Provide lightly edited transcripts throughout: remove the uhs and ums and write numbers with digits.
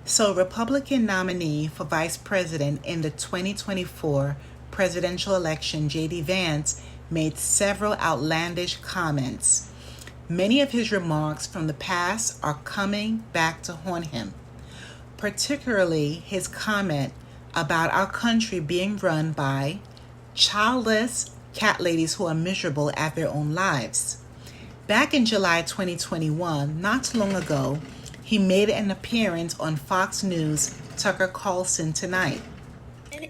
So, Republican nominee for vice president in the 2024 presidential election, J.D. Vance, made several outlandish comments. Many of his remarks from the past are coming back to haunt him, particularly his comment about our country being run by childless cat ladies who are miserable at their own lives. Back in July 2021, not too long ago, he made an appearance on Fox News' Tucker Carlson Tonight.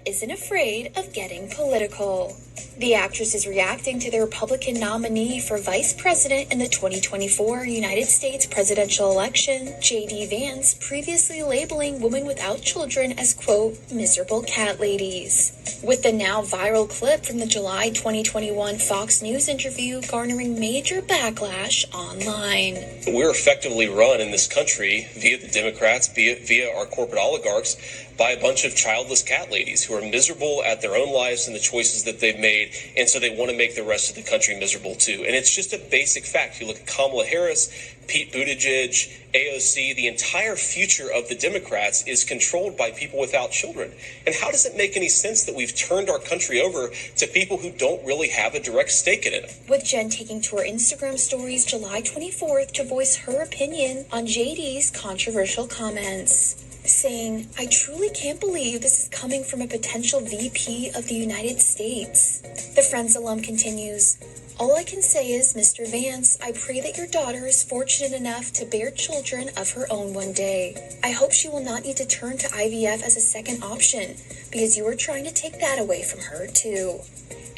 Isn't afraid of getting political. The actress is reacting to the Republican nominee for vice president in the 2024 United States presidential election, J.D. Vance, previously labeling women without children as, quote, miserable cat ladies. With the now viral clip from the July 2021 Fox News interview garnering major backlash online. We're effectively run in this country via the Democrats, via our corporate oligarchs, by a bunch of childless cat ladies who are miserable at their own lives and the choices that they've made, and so they want to make the rest of the country miserable too. And it's just a basic fact. You look at Kamala Harris, Pete Buttigieg, AOC, the entire future of the Democrats is controlled by people without children. And how does it make any sense that we've turned our country over to people who don't really have a direct stake in it? With Jen taking to her Instagram stories July 24th to voice her opinion on JD's controversial comments, saying, I truly can't believe this is coming from a potential VP of the United States. The Friends alum continues, all I can say is, Mr. Vance, I pray that your daughter is fortunate enough to bear children of her own one day. I hope she will not need to turn to IVF as a second option, because you are trying to take that away from her too.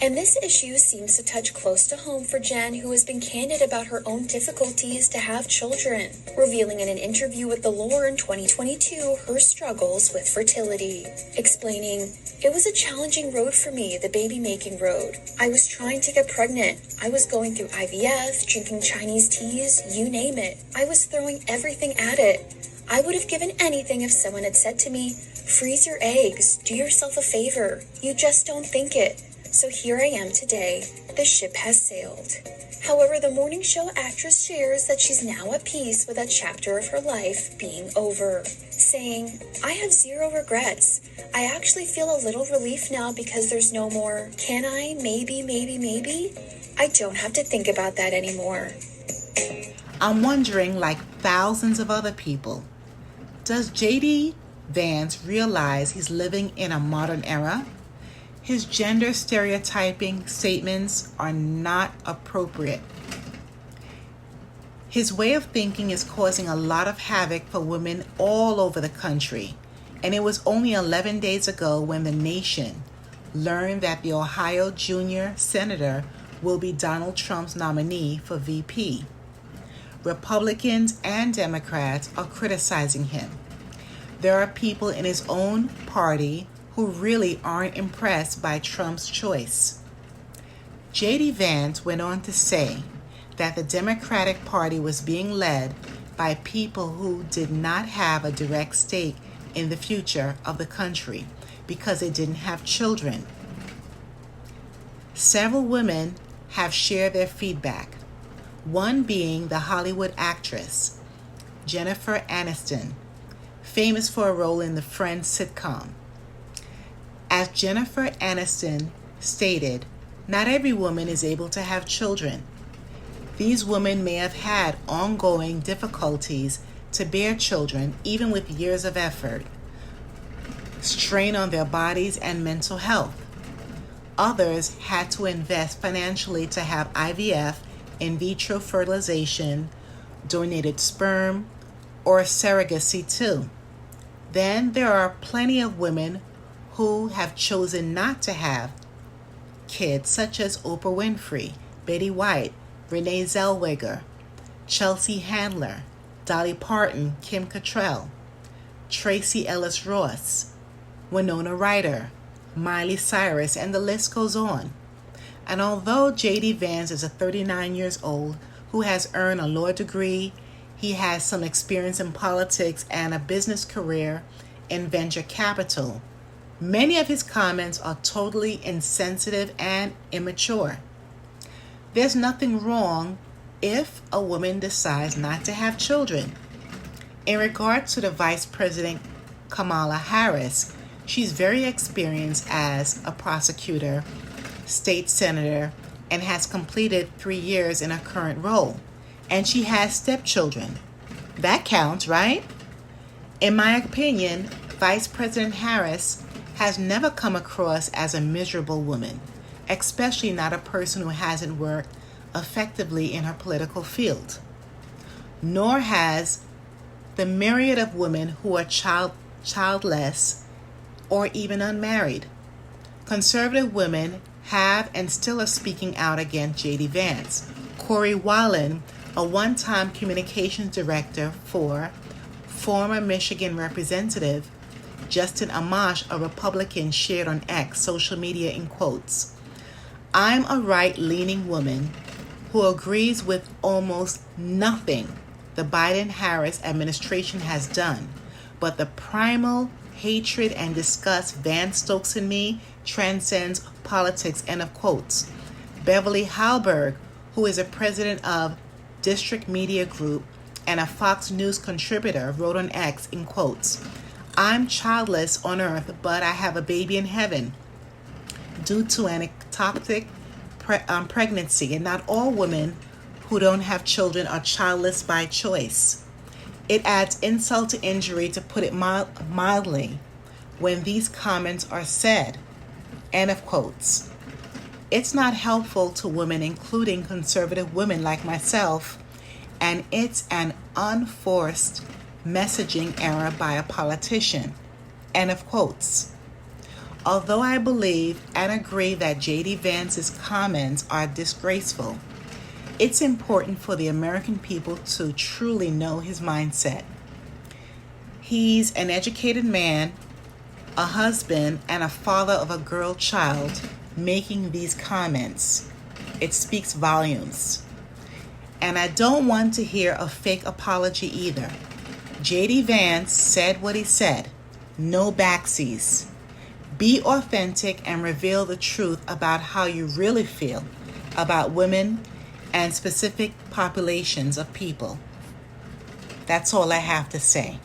And this issue seems to touch close to home for Jen, who has been candid about her own difficulties to have children, revealing in an interview with The Lore in 2022 her struggles with fertility, explaining, it was a challenging road for me, the baby-making road. I was trying to get pregnant. I was going through IVF, drinking Chinese teas, you name it. I was throwing everything at it. I would have given anything if someone had said to me, freeze your eggs, do yourself a favor. You just don't think it. So here I am today. The ship has sailed. However, the morning show actress shares that she's now at peace with that chapter of her life being over, saying, I have zero regrets. I actually feel a little relief now because there's no more, can I, maybe. I don't have to think about that anymore. I'm wondering, like thousands of other people, does J.D. Vance realize he's living in a modern era? His gender stereotyping statements are not appropriate. His way of thinking is causing a lot of havoc for women all over the country. And it was only 11 days ago when the nation learned that the Ohio junior senator will be Donald Trump's nominee for VP. Republicans and Democrats are criticizing him. There are people in his own party who really aren't impressed by Trump's choice. J.D. Vance went on to say that the Democratic Party was being led by people who did not have a direct stake in the future of the country because they didn't have children. Several women have shared their feedback, one being the Hollywood actress Jennifer Aniston, famous for a role in the Friends sitcom. As Jennifer Aniston stated, not every woman is able to have children. These women may have had ongoing difficulties to bear children, even with years of effort, strain on their bodies and mental health. Others had to invest financially to have IVF, in vitro fertilization, donated sperm, or surrogacy too. Then there are plenty of women who have chosen not to have kids, such as Oprah Winfrey, Betty White, Renee Zellweger, Chelsea Handler, Dolly Parton, Kim Cattrall, Tracy Ellis Ross, Winona Ryder, Miley Cyrus, and the list goes on. And although J.D. Vance is a 39 years old who has earned a law degree, he has some experience in politics and a business career in venture capital, many of his comments are totally insensitive and immature. There's nothing wrong if a woman decides not to have children. In regard to the Vice President Kamala Harris, she's very experienced as a prosecutor, state senator, and has completed 3 years in her current role. And she has stepchildren. That counts, right? In my opinion, Vice President Harris has never come across as a miserable woman, especially not a person who hasn't worked effectively in her political field. Nor has the myriad of women who are childless or even unmarried. Conservative women have and still are speaking out against J.D. Vance. Corey Wallen, a one-time communications director for former Michigan Representative Justin Amash, a Republican, shared on X social media in quotes, "I'm a right-leaning woman who agrees with almost nothing the Biden-Harris administration has done, but the primal hatred and disgust Vance stokes in me transcends politics," end of quotes. Beverly Halberg, who is a president of District Media Group and a Fox News contributor, wrote on X in quotes, "I'm childless on earth, but I have a baby in heaven due to an ectopic pregnancy, and not all women who don't have children are childless by choice." It adds insult to injury, to put it mildly, when these comments are said. End of quotes. It's not helpful to women, including conservative women like myself, and it's an unforced messaging error by a politician. End of quotes. Although I believe and agree that J.D. Vance's comments are disgraceful, it's important for the American people to truly know his mindset. He's an educated man, a husband, and a father of a girl child making these comments. It speaks volumes. And I don't want to hear a fake apology either. J.D. Vance said what he said. No backsies. Be authentic and reveal the truth about how you really feel about women and specific populations of people. That's all I have to say.